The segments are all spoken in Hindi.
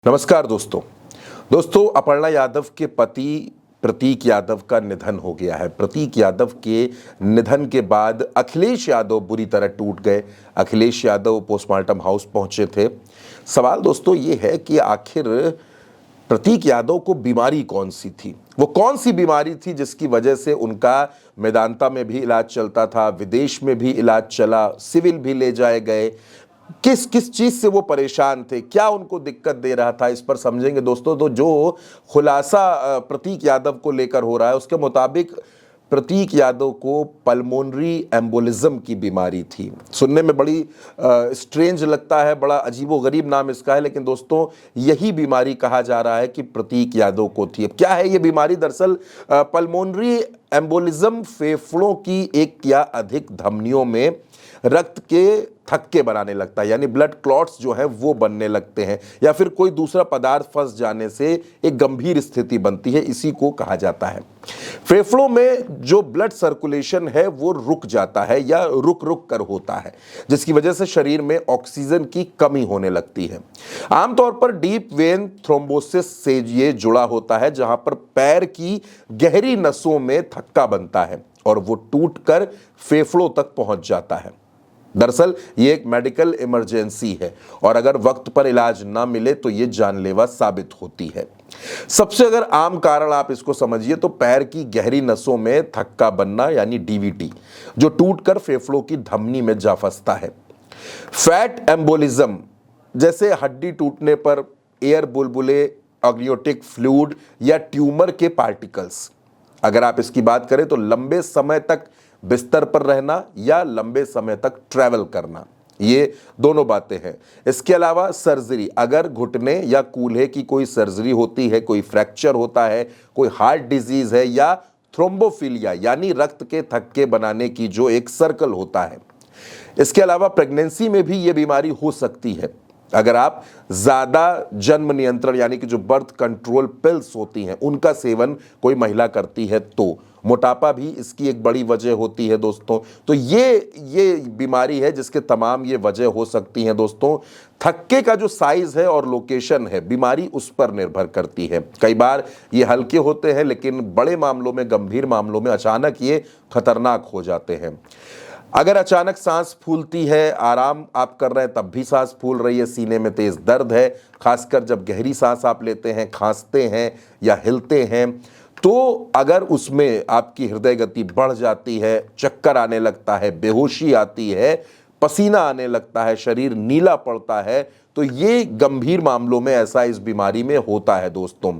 नमस्कार दोस्तों अपर्णा यादव के पति प्रतीक यादव का निधन हो गया है। प्रतीक यादव के निधन के बाद अखिलेश यादव बुरी तरह टूट गए। अखिलेश यादव पोस्टमार्टम हाउस पहुंचे थे। सवाल दोस्तों ये है कि आखिर प्रतीक यादव को बीमारी कौन सी थी, वो कौन सी बीमारी थी जिसकी वजह से उनका मेदांता में भी इलाज चलता था, विदेश में भी इलाज चला, सिविल भी ले जाए गए। किस किस चीज से वो परेशान थे, क्या उनको दिक्कत दे रहा था, इस पर समझेंगे दोस्तों। तो जो खुलासा प्रतीक यादव को लेकर हो रहा है उसके मुताबिक प्रतीक यादव को पल्मोनरी एम्बोलिज्म की बीमारी थी। सुनने में बड़ी स्ट्रेंज लगता है, बड़ा अजीबोगरीब नाम इसका है, लेकिन दोस्तों यही बीमारी कहा जा रहा है कि प्रतीक यादव को थी। अब क्या है ये बीमारी? दरअसल पल्मोनरी एम्बोलिज्म फेफड़ों की एक या अधिक धमनियों में रक्त के थक्के बनाने लगता है, यानी ब्लड क्लॉट्स जो है वो बनने लगते हैं, या फिर कोई दूसरा पदार्थ फंस जाने से एक गंभीर स्थिति बनती है। इसी को कहा जाता है। फेफड़ों में जो ब्लड सर्कुलेशन है वो रुक जाता है या रुक रुक कर होता है, जिसकी वजह से शरीर में ऑक्सीजन की कमी होने लगती है। आमतौर पर डीप वेन थ्रोम्बोसिस से ये जुड़ा होता है, जहां पर पैर की गहरी नसों में थक्का बनता है और वो टूटकर फेफड़ों तक पहुंच जाता है। दरअसल ये एक मेडिकल इमरजेंसी है और अगर वक्त पर इलाज ना मिले तो ये जानलेवा साबित होती है। सबसे अगर आम कारण आप इसको समझिए तो पैर की गहरी नसों में थक्का बनना, यानी डीवीटी, जो टूटकर फेफड़ों की धमनी में जा फंसता है। फैट एम्बोलिज्म, जैसे हड्डी टूटने पर एयर बुलबुले, अग्नियोटिक फ्लूइड या ट्यूमर के पार्टिकल्स। अगर आप इसकी बात करें तो लंबे समय तक बिस्तर पर रहना या लंबे समय तक ट्रैवल करना, ये दोनों बातें हैं। इसके अलावा सर्जरी, अगर घुटने या कूल्हे की कोई सर्जरी होती है, कोई फ्रैक्चर होता है, कोई हार्ट डिजीज है, या थ्रोम्बोफिलिया यानी रक्त के थक्के बनाने की जो एक सर्कल होता है। इसके अलावा प्रेगनेंसी में भी ये बीमारी हो सकती है। अगर आप ज्यादा जन्म नियंत्रण यानी कि जो बर्थ कंट्रोल पिल्स होती हैं उनका सेवन कोई महिला करती है तो। मोटापा भी इसकी एक बड़ी वजह होती है दोस्तों। तो ये बीमारी है जिसके तमाम ये वजह हो सकती हैं दोस्तों। थक्के का जो साइज है और लोकेशन है, बीमारी उस पर निर्भर करती है। कई बार ये हल्के होते हैं, लेकिन बड़े मामलों में, गंभीर मामलों में अचानक ये खतरनाक हो जाते हैं। अगर अचानक सांस फूलती है, आराम आप कर रहे हैं तब भी सांस फूल रही है, सीने में तेज दर्द है, खासकर जब गहरी सांस आप लेते हैं, खांसते हैं या हिलते हैं, तो अगर उसमें आपकी हृदय गति बढ़ जाती है, चक्कर आने लगता है, बेहोशी आती है, पसीना आने लगता है, शरीर नीला पड़ता है, तो ये गंभीर मामलों में ऐसा इस बीमारी में होता है दोस्तों।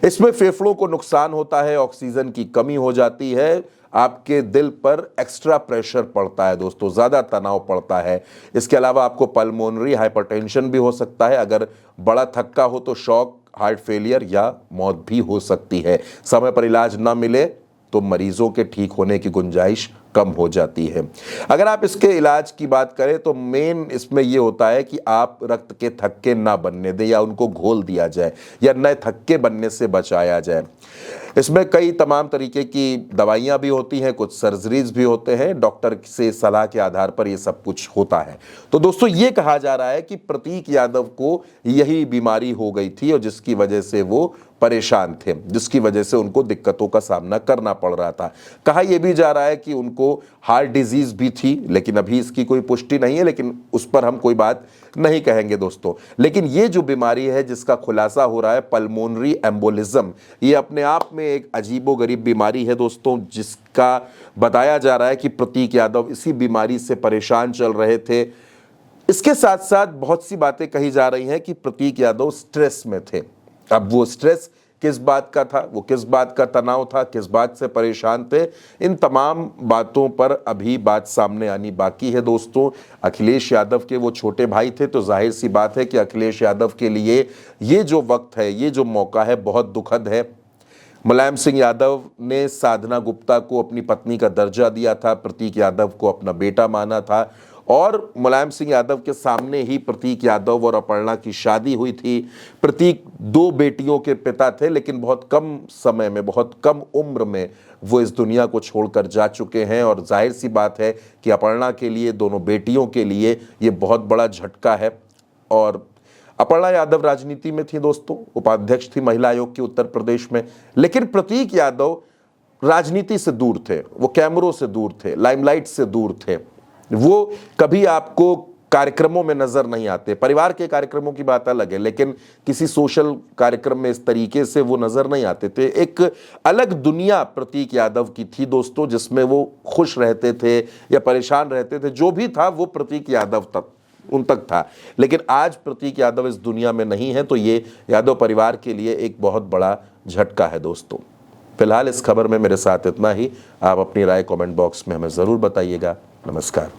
इसमें फेफड़ों को नुकसान होता है, ऑक्सीजन की कमी हो जाती है, आपके दिल पर एक्स्ट्रा प्रेशर पड़ता है दोस्तों, ज्यादा तनाव पड़ता है। इसके अलावा आपको पल्मोनरी हाइपरटेंशन भी हो सकता है। अगर बड़ा थक्का हो तो शॉक, हार्ट फेलियर या मौत भी हो सकती है। समय पर इलाज ना मिले तो मरीजों के ठीक होने की गुंजाइश कम हो जाती है। अगर आप इसके इलाज की बात करें तो मेन इसमें यह होता है कि आप रक्त के थक्के ना बनने दें या उनको घोल दिया जाए या नए थक्के बनने से बचाया जाए। इसमें कई तमाम तरीके की दवाइयां भी होती हैं, कुछ सर्जरीज भी होते हैं, डॉक्टर से सलाह के आधार पर यह सब कुछ होता है। तो दोस्तों ये कहा जा रहा है कि प्रतीक यादव को यही बीमारी हो गई थी और जिसकी वजह से वो परेशान थे, जिसकी वजह से उनको दिक्कतों का सामना करना पड़ रहा था। कहा यह भी जा रहा है कि उनको हार्ट डिजीज भी थी, लेकिन अभी इसकी कोई पुष्टि नहीं है, लेकिन उस पर हम कोई बात नहीं कहेंगे दोस्तों। लेकिन ये जो बीमारी है जिसका खुलासा हो रहा है, पल्मोनरी एम्बोलिज्म, ये अपने आप में एक अजीबोगरीब बीमारी है दोस्तों, जिसका बताया जा रहा है कि प्रतीक यादव इसी बीमारी से परेशान चल रहे थे। इसके साथ साथ बहुत सी बातें कही जा रही हैं कि प्रतीक यादव स्ट्रेस में थे। अब वो स्ट्रेस किस बात का था, वो किस बात का तनाव था, किस बात से परेशान थे, इन तमाम बातों पर अभी बात सामने आनी बाकी है दोस्तों। अखिलेश यादव के वो छोटे भाई थे, तो जाहिर सी बात है कि अखिलेश यादव के लिए ये जो वक्त है, ये जो मौका है, बहुत दुखद है। मुलायम सिंह यादव ने साधना गुप्ता को अपनी पत्नी का दर्जा दिया था, प्रतीक यादव को अपना बेटा माना था, और मुलायम सिंह यादव के सामने ही प्रतीक यादव और अपर्णा की शादी हुई थी। प्रतीक 2 बेटियों के पिता थे, लेकिन बहुत कम समय में, बहुत कम उम्र में वो इस दुनिया को छोड़कर जा चुके हैं। और जाहिर सी बात है कि अपर्णा के लिए, दोनों बेटियों के लिए ये बहुत बड़ा झटका है। और अपर्णा यादव राजनीति में थी दोस्तों, उपाध्यक्ष थी महिला आयोग की उत्तर प्रदेश में, लेकिन प्रतीक यादव राजनीति से दूर थे, वो कैमरों से दूर थे, लाइमलाइट से दूर थे, वो कभी आपको कार्यक्रमों में नजर नहीं आते। परिवार के कार्यक्रमों की बात अलग है, लेकिन किसी सोशल कार्यक्रम में इस तरीके से वो नजर नहीं आते थे। एक अलग दुनिया प्रतीक यादव की थी दोस्तों, जिसमें वो खुश रहते थे या परेशान रहते थे, जो भी था वो प्रतीक यादव तक उन तक था। लेकिन आज प्रतीक यादव इस दुनिया में नहीं है, तो ये यादव परिवार के लिए एक बहुत बड़ा झटका है दोस्तों। फिलहाल इस खबर में मेरे साथ इतना ही। आप अपनी राय कमेंट बॉक्स में हमें ज़रूर बताइएगा। नमस्कार।